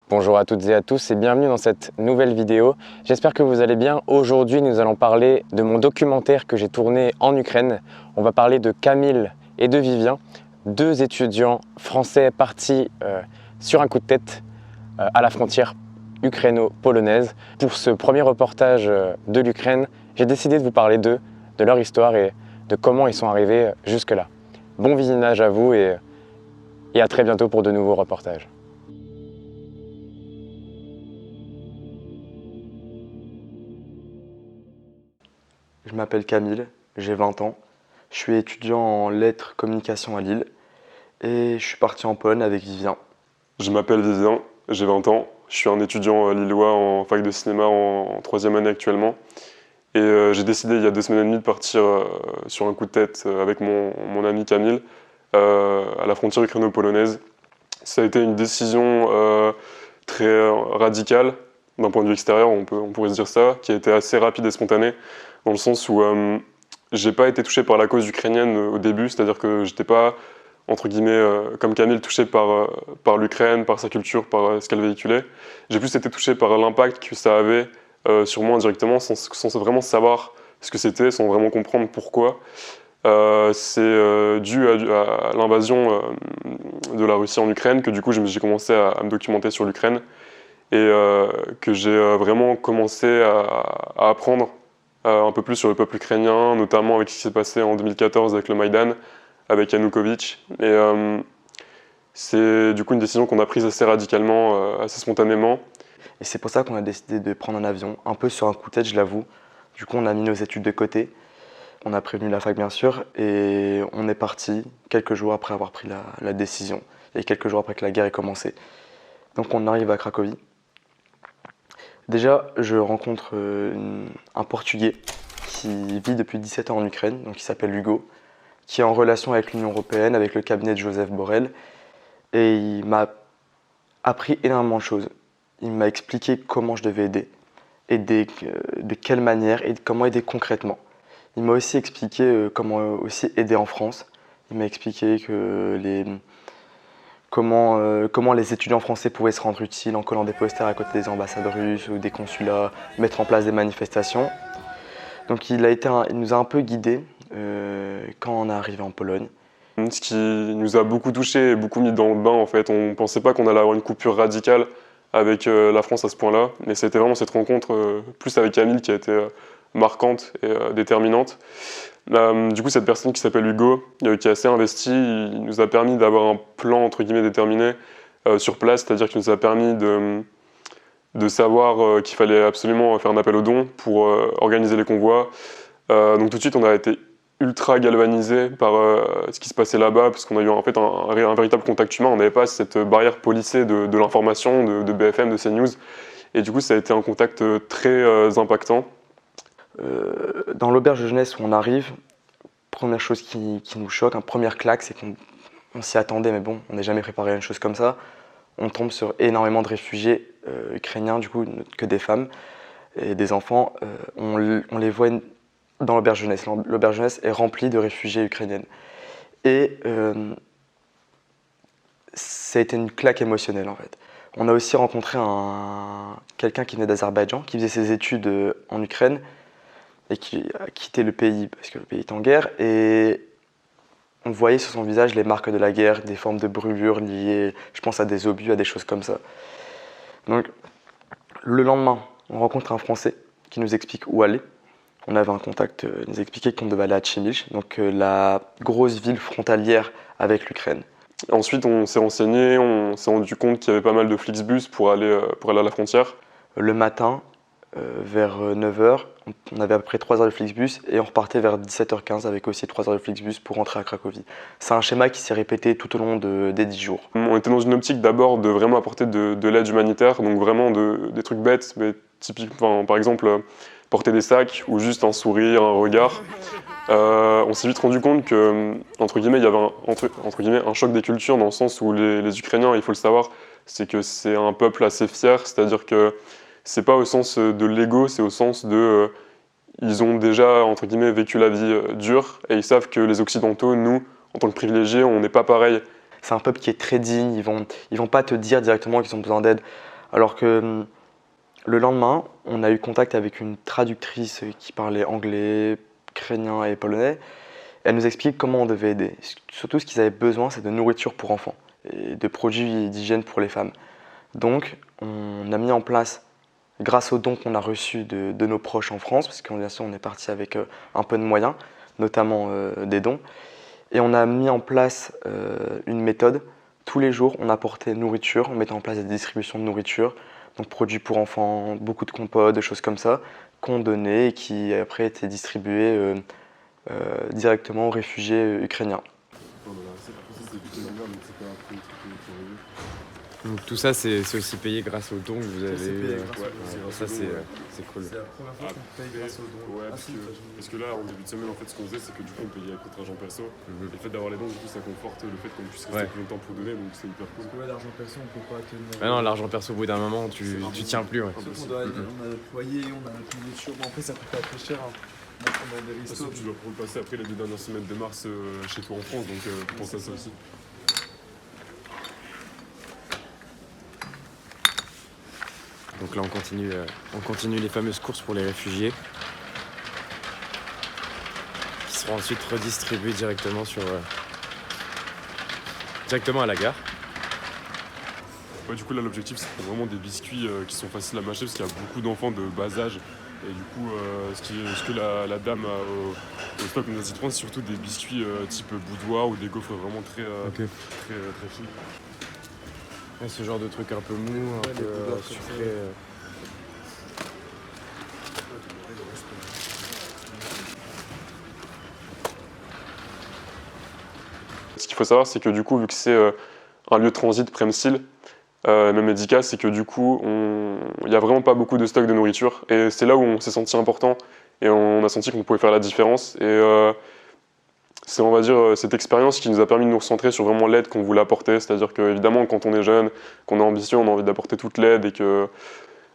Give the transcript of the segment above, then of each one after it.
Bonjour à toutes et à tous et bienvenue dans cette nouvelle vidéo. J'espère que vous allez bien. Aujourd'hui, nous allons parler de mon documentaire que j'ai tourné en Ukraine. On va parler de Camille et de Vivien, deux étudiants français partis sur un coup de tête à la frontière ukraino-polonaise. Pour ce premier reportage de l'Ukraine, j'ai décidé de vous parler d'eux, de leur histoire et de comment ils sont arrivés jusque-là. Bon visionnage à vous et à très bientôt pour de nouveaux reportages. Je m'appelle Camille, j'ai 20 ans, je suis étudiant en lettres communication à Lille et je suis parti en Pologne avec Vivien. Je m'appelle Vivien, j'ai 20 ans, je suis un étudiant lillois en fac de cinéma en troisième année actuellement. Et j'ai décidé il y a 2 semaines et demie de partir sur un coup de tête avec mon ami Camille à la frontière ukraino-polonaise. Ça a été une décision très radicale d'un point de vue extérieur, on pourrait se dire ça, qui a été assez rapide et spontanée, dans le sens où j'ai pas été touché par la cause ukrainienne au début, c'est-à-dire que j'étais pas, entre guillemets, comme Camille, touché par l'Ukraine, par sa culture, par ce qu'elle véhiculait. J'ai plus été touché par l'impact que ça avait sur moi indirectement, sans vraiment savoir ce que c'était, sans vraiment comprendre pourquoi. C'est dû à l'invasion de la Russie en Ukraine que du coup j'ai commencé à me documenter sur l'Ukraine et que j'ai vraiment commencé à apprendre un peu plus sur le peuple ukrainien, notamment avec ce qui s'est passé en 2014 avec le Maïdan, avec Yanukovych. Et c'est du coup une décision qu'on a prise assez radicalement, assez spontanément. Et c'est pour ça qu'on a décidé de prendre un avion, un peu sur un coup de tête, je l'avoue. Du coup, on a mis nos études de côté, on a prévenu la fac bien sûr, et on est parti quelques jours après avoir pris la décision, et quelques jours après que la guerre ait commencé. Donc on arrive à Cracovie. Déjà, je rencontre un Portugais qui vit depuis 17 ans en Ukraine, donc il s'appelle Hugo, qui est en relation avec l'Union européenne, avec le cabinet de Joseph Borrell, et il m'a appris énormément de choses. Il m'a expliqué comment je devais aider, de quelle manière et comment aider concrètement. Il m'a aussi expliqué comment aussi aider en France. Il m'a expliqué comment les étudiants français pouvaient se rendre utiles en collant des posters à côté des ambassades russes ou des consulats, mettre en place des manifestations. Donc il nous a un peu guidés quand on est arrivé en Pologne. Ce qui nous a beaucoup touché et beaucoup mis dans le bain en fait. On ne pensait pas qu'on allait avoir une coupure radicale avec la France à ce point-là, mais c'était vraiment cette rencontre, plus avec Camille, qui a été marquante et déterminante. Du coup, cette personne qui s'appelle Hugo, qui est assez investi, il nous a permis d'avoir un plan entre guillemets déterminé sur place, c'est-à-dire qu'il nous a permis de savoir qu'il fallait absolument faire un appel aux dons pour organiser les convois. Donc tout de suite, on a été ultra galvanisé par ce qui se passait là-bas, parce qu'on a eu en fait un véritable contact humain. On n'avait pas cette barrière policée de l'information, de BFM, de CNews. Et du coup, ça a été un contact très impactant. Dans l'auberge de jeunesse où on arrive, première chose qui nous choque, première claque, c'est qu'on s'y attendait, mais bon, on n'est jamais préparé à une chose comme ça. On tombe sur énormément de réfugiés ukrainiens, du coup, que des femmes et des enfants. On les voit dans l'auberge jeunesse. L'auberge jeunesse est remplie de réfugiés ukrainiennes. Et ça a été une claque émotionnelle, en fait. On a aussi rencontré quelqu'un qui venait d'Azerbaïdjan, qui faisait ses études en Ukraine, et qui a quitté le pays parce que le pays est en guerre, et on voyait sur son visage les marques de la guerre, des formes de brûlures liées, je pense, à des obus, à des choses comme ça. Donc, le lendemain, on rencontre un Français qui nous explique où aller. On avait un contact, il nous expliquait qu'on devait aller à Przemyśl, donc la grosse ville frontalière avec l'Ukraine. Ensuite, on s'est renseigné, on s'est rendu compte qu'il y avait pas mal de Flixbus pour aller à la frontière. Le matin, vers 9h, on avait à peu près 3 heures de Flixbus et on repartait vers 17h15 avec aussi 3 heures de Flixbus pour rentrer à Cracovie. C'est un schéma qui s'est répété tout au long des 10 jours. On était dans une optique d'abord de vraiment apporter de l'aide humanitaire, donc vraiment des trucs bêtes, mais typiquement, par exemple, porter des sacs ou juste un sourire, un regard. On s'est vite rendu compte que, entre guillemets, il y avait un choc des cultures, dans le sens où les Ukrainiens, il faut le savoir, c'est que c'est un peuple assez fier, c'est-à-dire que c'est pas au sens de l'ego, c'est au sens de ils ont déjà, entre guillemets, vécu la vie dure, et ils savent que les Occidentaux, nous, en tant que privilégiés, on n'est pas pareil. C'est un peuple qui est très digne, ils vont pas te dire directement qu'ils ont besoin d'aide Alors que le lendemain, on a eu contact avec une traductrice qui parlait anglais, ukrainien et polonais. Elle nous explique comment on devait aider. Surtout, ce qu'ils avaient besoin, c'est de nourriture pour enfants et de produits d'hygiène pour les femmes. Donc, on a mis en place, grâce aux dons qu'on a reçus de nos proches en France, parce qu'on on est parti avec un peu de moyens, notamment des dons, et on a mis en place une méthode. Tous les jours, on apportait nourriture, on mettait en place des distributions de nourriture, donc produits pour enfants, beaucoup de compotes, des choses comme ça, qu'on donnait et qui après étaient distribués directement aux réfugiés ukrainiens. Donc tout ça, c'est aussi payé grâce aux dons que vous avez eu. Ça, c'est cool. C'est la première fois qu'on paye grâce aux dons. Ouais, parce que là, en début de semaine, en fait, ce qu'on faisait, c'est que du coup, on payait à contre argent perso. Et le fait d'avoir les dons, du coup, ça conforte le fait qu'on puisse rester plus longtemps pour donner, donc c'est hyper cool. Parce que l'argent perso, on peut pas tenir. Ah non, l'argent perso, au bout d'un moment, tu tiens plus. Ouais. Sauf qu'on on a notre loyer, on a notre nourriture. Bon, après, ça coûte pas très cher. Hein. Moi, on a des restos. Tu dois le passer après les 2 dernières semaines de mars chez toi en France, donc pense à ça aussi. Donc là, on continue les fameuses courses pour les réfugiés, qui seront ensuite redistribuées directement à la gare. Ouais, du coup, là, l'objectif, c'est vraiment des biscuits qui sont faciles à mâcher, parce qu'il y a beaucoup d'enfants de bas âge. Et du coup, ce que la dame au stock nous a dit de prendre, c'est surtout des biscuits type boudoir ou des gaufres vraiment très fines. Ouais, ce genre de truc un peu mou, un peu sucré. Ce qu'il faut savoir, c'est que du coup, vu que c'est un lieu de transit Premsil, même médical, c'est que du coup, il n'y a vraiment pas beaucoup de stock de nourriture. Et c'est là où on s'est senti important et on a senti qu'on pouvait faire la différence. Et c'est, on va dire, cette expérience qui nous a permis de nous recentrer sur vraiment l'aide qu'on voulait apporter. C'est-à-dire qu'évidemment, quand on est jeune, qu'on est ambitieux, on a envie d'apporter toute l'aide et que,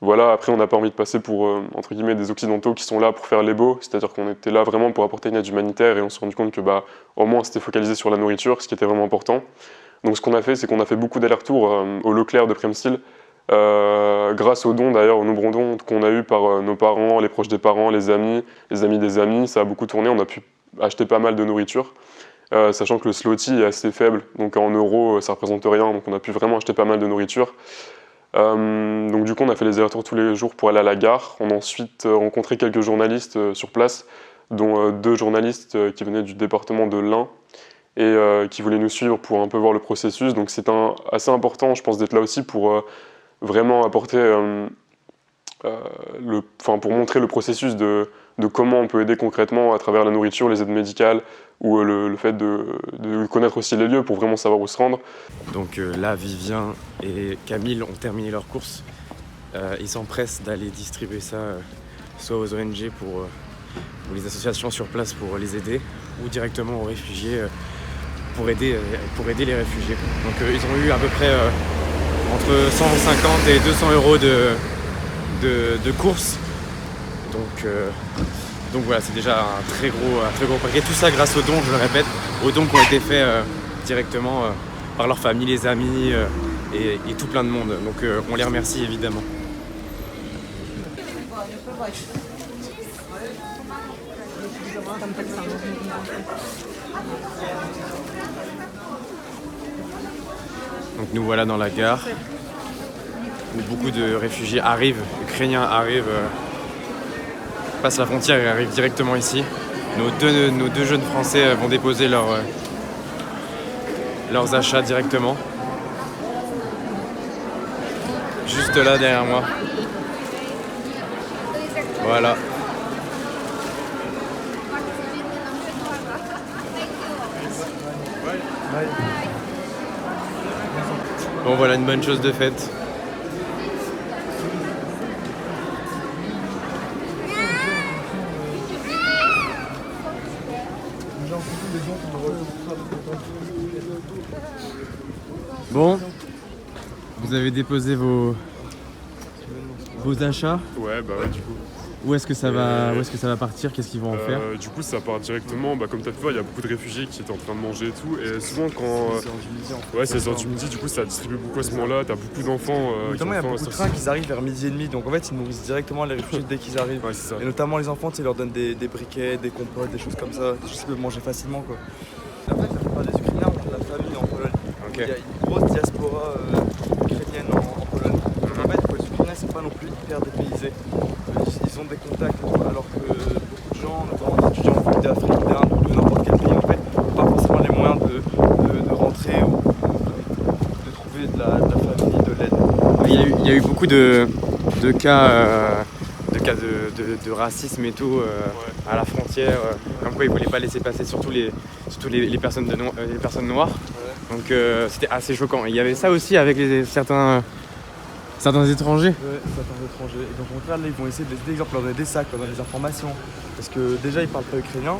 voilà, après, on n'a pas envie de passer pour, entre guillemets, des Occidentaux qui sont là pour faire les beaux. C'est-à-dire qu'on était là vraiment pour apporter une aide humanitaire et on s'est rendu compte que, au moins, c'était focalisé sur la nourriture, ce qui était vraiment important. Donc, ce qu'on a fait, c'est qu'on a fait beaucoup d'allers-retours au Leclerc de Premsil, grâce aux dons, d'ailleurs, aux nombreux dons qu'on a eus par nos parents, les proches des parents, les amis des amis. Ça a beaucoup tourné, on a pu acheter pas mal de nourriture, sachant que le zloty est assez faible, donc en euros ça représente rien, donc on a pu vraiment acheter pas mal de nourriture. Donc du coup on a fait les allers-retours tous les jours pour aller à la gare. On a ensuite rencontré quelques journalistes sur place, dont 2 journalistes qui venaient du département de l'Ain et qui voulaient nous suivre pour un peu voir le processus. Donc c'est assez important, je pense, d'être là aussi pour vraiment apporter, pour montrer le processus de comment on peut aider concrètement à travers la nourriture, les aides médicales ou le fait de connaître aussi les lieux pour vraiment savoir où se rendre. Donc là, Vivien et Camille ont terminé leur course. Ils s'empressent d'aller distribuer ça soit aux ONG pour les associations sur place pour les aider ou directement aux réfugiés pour aider les réfugiés. Donc ils ont eu à peu près entre 150 et 200 euros de courses. Donc voilà, c'est déjà un très gros paquet. Tout ça grâce aux dons, je le répète, aux dons qui ont été faits directement par leur famille, les amis et tout plein de monde. Donc on les remercie évidemment. Donc nous voilà dans la gare où beaucoup de réfugiés arrivent, ukrainiens arrivent, passent la frontière et arrivent directement ici. Nos deux jeunes Français vont déposer leurs achats directement. Juste là derrière moi. Voilà. Bon voilà, une bonne chose de faite. Bon, vous avez déposé vos achats. Ouais, du coup. où est-ce que ça va partir? Qu'est-ce qu'ils vont en faire? Du coup, ça part directement. Comme tu as pu voir, il y a beaucoup de réfugiés qui étaient en train de manger et tout. Et souvent, quand. C'est en Tunisie, en fait. Ouais, c'est les heures du midi, du coup, ça distribue beaucoup à ce moment-là. Tu as beaucoup d'enfants. Notamment, il y a beaucoup de trains qui arrivent vers midi et demi. Donc en fait, ils nourrissent directement les réfugiés dès qu'ils arrivent. Ouais, c'est ça. Et notamment les enfants, ils leur donnent des briquets, des compotes, des choses comme ça. Des choses qu'ils peuvent manger facilement, quoi. En fait, la plupart des Ukrainiens ont de la famille en Pologne. Ok. Il y a une grosse diaspora ukrainienne en Pologne. Donc en fait, les Ukrainiens ne sont pas non plus hyper dépaysés. Ils ont des contacts, et tout, alors que beaucoup de gens, notamment des étudiants d'Afrique, d'Inde ou de n'importe quel pays, en fait, n'ont pas forcément les moyens de rentrer ou de trouver de la famille, de l'aide. Il y a eu beaucoup de cas, de racisme et tout à la frontière, comme quoi ils ne voulaient pas laisser passer surtout les personnes, les personnes noires. Ouais. Donc c'était assez choquant. Il y avait ça aussi avec certains étrangers. Ouais, certains étrangers. Et donc là, ils vont essayer de les aider, exemple, leur donner des sacs, leur donner des informations. Parce que déjà, ils parlent pas ukrainien,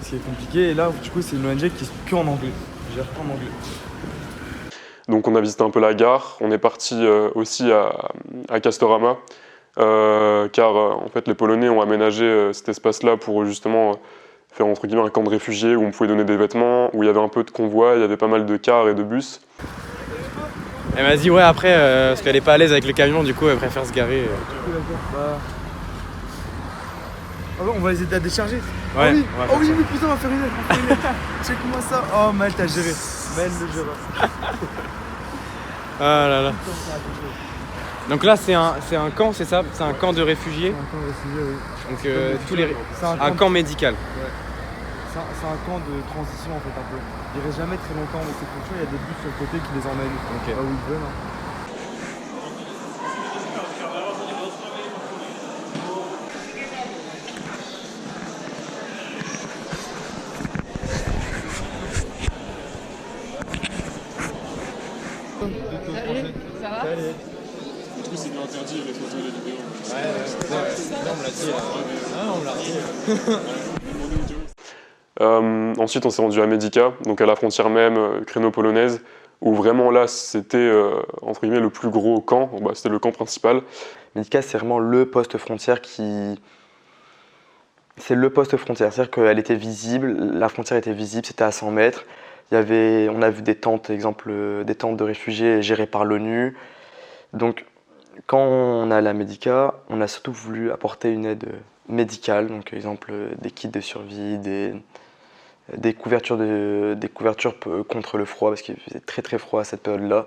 ce qui est compliqué. Et là, du coup, c'est une ONG qui est que en anglais. Ils gèrent qu'en anglais. Donc, on a visité un peu la gare. On est parti aussi à Castorama. Car en fait, les Polonais ont aménagé cet espace-là pour justement faire entre guillemets un camp de réfugiés où on pouvait donner des vêtements, où il y avait un peu de convoi, il y avait pas mal de cars et de bus. Elle m'a dit ouais après, parce qu'elle est pas à l'aise avec le camion, du coup elle préfère se garer. Du coup, d'accord, bah. Ah ouais, on va les aider à décharger. Ouais, Ah oui, on va faire ça. mais putain, on va faire une aide. Check-moi ça. Oh, Maël, t'as géré. Maël le géreur. Ah là là. Donc là c'est un camp, c'est ça? C'est un camp de réfugiés. C'est un camp de réfugiés, oui. Donc tous les C'est un camp médical. C'est un camp de transition en fait un peu. Ils restent jamais très longtemps mais c'est pour ça il y a des bus sur le côté qui les emmènent là où ils veulent. Salut, ça va? Du coup, c'est bien interdit les photos et les vidéos. On me l'a dit. On me l'a dit. Ensuite, on s'est rendu à Medica, donc à la frontière même, ukraino-polonaise, où vraiment là, c'était entre guillemets le plus gros camp. C'était le camp principal. Medica, c'est vraiment le poste frontière qui. C'est le poste frontière, c'est-à-dire qu'elle était visible, la frontière était visible, c'était à 100 mètres. On a vu des tentes, exemple, des tentes de réfugiés gérées par l'ONU. Donc, quand on a la Medica, on a surtout voulu apporter une aide médicale, donc exemple des kits de survie, des couvertures contre le froid, parce qu'il faisait très très froid à cette période-là.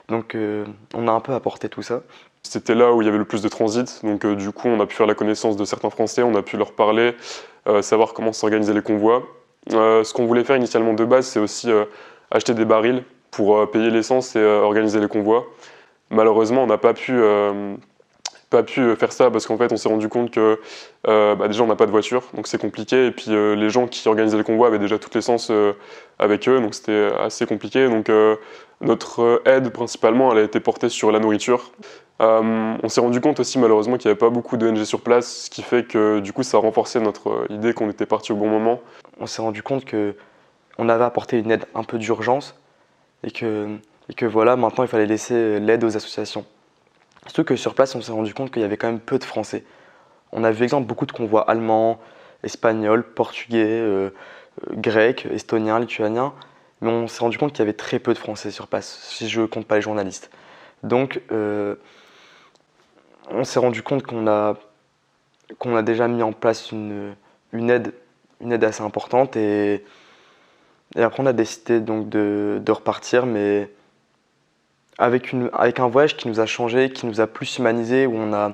Donc, on a un peu apporté tout ça. C'était là où il y avait le plus de transit, donc du coup on a pu faire la connaissance de certains Français, on a pu leur parler, savoir comment s'organiser les convois. Ce qu'on voulait faire initialement de base, c'est aussi acheter des barils pour payer l'essence et organiser les convois. Malheureusement, on n'a pas pu faire ça parce qu'en fait on s'est rendu compte que déjà on n'a pas de voiture, donc c'est compliqué, et puis les gens qui organisaient les convois avaient déjà toute l'essence avec eux, donc c'était assez compliqué. Donc notre aide principalement elle a été portée sur la nourriture. On s'est rendu compte aussi malheureusement qu'il n'y avait pas beaucoup d'ONG sur place, ce qui fait que du coup ça a renforcé notre idée qu'on était parti au bon moment. On s'est rendu compte qu'on avait apporté une aide un peu d'urgence et que voilà, maintenant il fallait laisser l'aide aux associations. Surtout que sur place on s'est rendu compte qu'il y avait quand même peu de Français. On a vu exemple beaucoup de convois allemands, espagnols, portugais, grecs, estoniens, lituaniens, mais on s'est rendu compte qu'il y avait très peu de Français sur place, si je ne compte pas les journalistes. Donc on s'est rendu compte qu'on a déjà mis en place une aide assez importante, et après on a décidé donc de repartir, mais avec un voyage qui nous a changé, qui nous a plus humanisé, où on a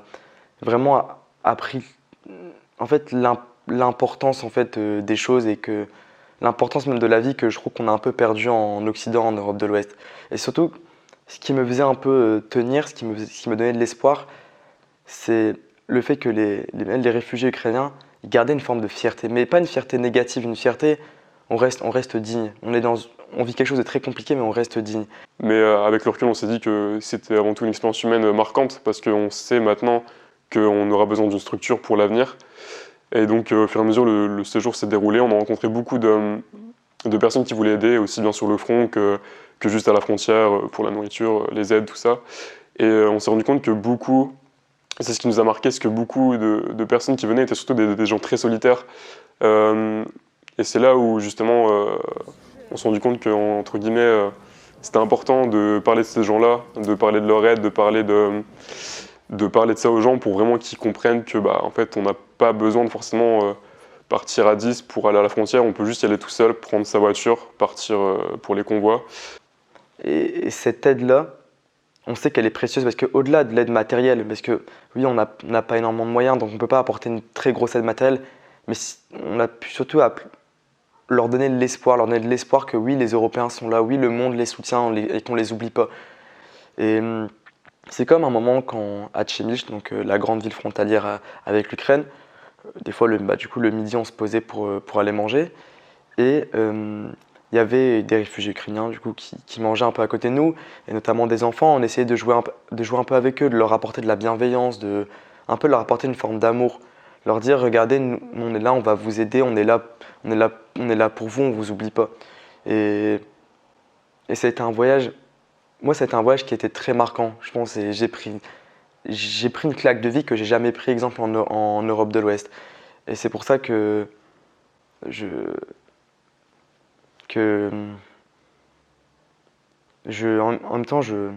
vraiment appris en fait l'importance en fait des choses, et que l'importance même de la vie que je trouve qu'on a un peu perdu en Occident, en Europe de l'Ouest. Et surtout, ce qui me faisait un peu tenir, ce qui me donnait de l'espoir, c'est le fait que les réfugiés ukrainiens, ils gardaient une forme de fierté, mais pas une fierté négative, une fierté, on reste digne. On vit quelque chose de très compliqué, mais on reste digne. Mais avec le recul, on s'est dit que c'était avant tout une expérience humaine marquante, parce qu'on sait maintenant qu'on aura besoin d'une structure pour l'avenir. Et donc, au fur et à mesure, le séjour s'est déroulé. On a rencontré beaucoup de personnes qui voulaient aider, aussi bien sur le front que juste à la frontière, pour la nourriture, les aides, tout ça. Et on s'est rendu compte que beaucoup C'est ce qui nous a marqué, c'est que beaucoup de personnes qui venaient étaient surtout des gens très solitaires. Et c'est là où justement on s'est rendu compte qu'entre guillemets c'était important de parler de ces gens-là, de parler de leur aide, de parler de ça aux gens pour vraiment qu'ils comprennent que en fait on n'a pas besoin de forcément partir à 10 pour aller à la frontière, on peut juste y aller tout seul, prendre sa voiture, partir pour les convois. Et cette aide-là, on sait qu'elle est précieuse parce qu'au-delà de l'aide matérielle, parce que oui, on n'a pas énormément de moyens, donc on ne peut pas apporter une très grosse aide matérielle, mais on a pu surtout leur donner de l'espoir que oui, les Européens sont là, oui, le monde les soutient et qu'on ne les oublie pas. Et c'est comme un moment quand à Przemyśl, donc la grande ville frontalière avec l'Ukraine, des fois du coup, le midi on se posait pour aller manger, et il y avait des réfugiés ukrainiens du coup, qui mangeaient un peu à côté de nous, et notamment des enfants. On essayait de jouer un peu avec eux, de leur apporter de la bienveillance, un peu leur apporter une forme d'amour. Leur dire, regardez, nous, on est là, on va vous aider, on est là pour vous, on vous oublie pas. Et ça a été un voyage, moi ça a été un voyage qui était très marquant, je pense, et j'ai pris une claque de vie que j'ai jamais pris, exemple, en Europe de l'Ouest. Et c'est pour ça que en même temps, je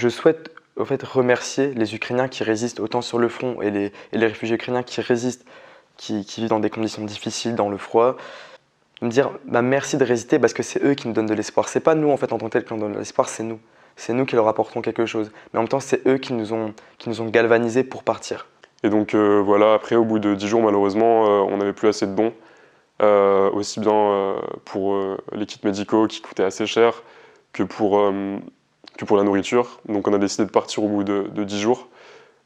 souhaite en fait remercier les Ukrainiens qui résistent autant sur le front et les réfugiés ukrainiens qui résistent, qui vivent dans des conditions difficiles, dans le froid. Me dire merci de résister parce que c'est eux qui nous donnent de l'espoir. C'est pas nous en fait en tant que tel qui nous donnent de l'espoir, c'est nous. C'est nous qui leur apportons quelque chose. Mais en même temps, c'est eux qui nous ont galvanisés pour partir. Et donc voilà, après au bout de 10 jours, malheureusement, on n'avait plus assez de dons. Aussi bien pour les kits médicaux qui coûtaient assez cher que pour la nourriture. Donc on a décidé de partir au bout de 10 jours,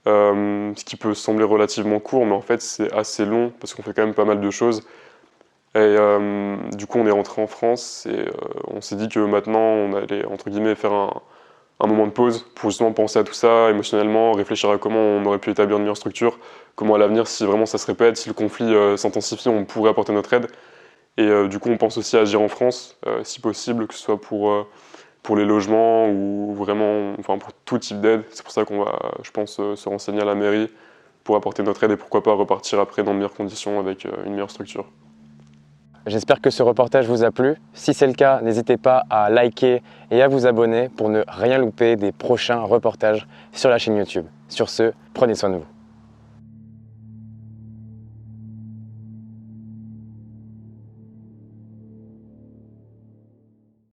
ce qui peut sembler relativement court, mais en fait c'est assez long parce qu'on fait quand même pas mal de choses. Et du coup on est rentré en France et on s'est dit que maintenant on allait entre guillemets faire un moment de pause pour justement penser à tout ça émotionnellement, réfléchir à comment on aurait pu établir une meilleure structure, comment à l'avenir, si vraiment ça se répète, si le conflit s'intensifie, on pourrait apporter notre aide. Et du coup, on pense aussi à agir en France, si possible, que ce soit pour les logements ou vraiment pour tout type d'aide. C'est pour ça qu'on va, je pense, se renseigner à la mairie pour apporter notre aide et pourquoi pas repartir après dans de meilleures conditions avec une meilleure structure. J'espère que ce reportage vous a plu. Si c'est le cas, n'hésitez pas à liker et à vous abonner pour ne rien louper des prochains reportages sur la chaîne YouTube. Sur ce, prenez soin de vous.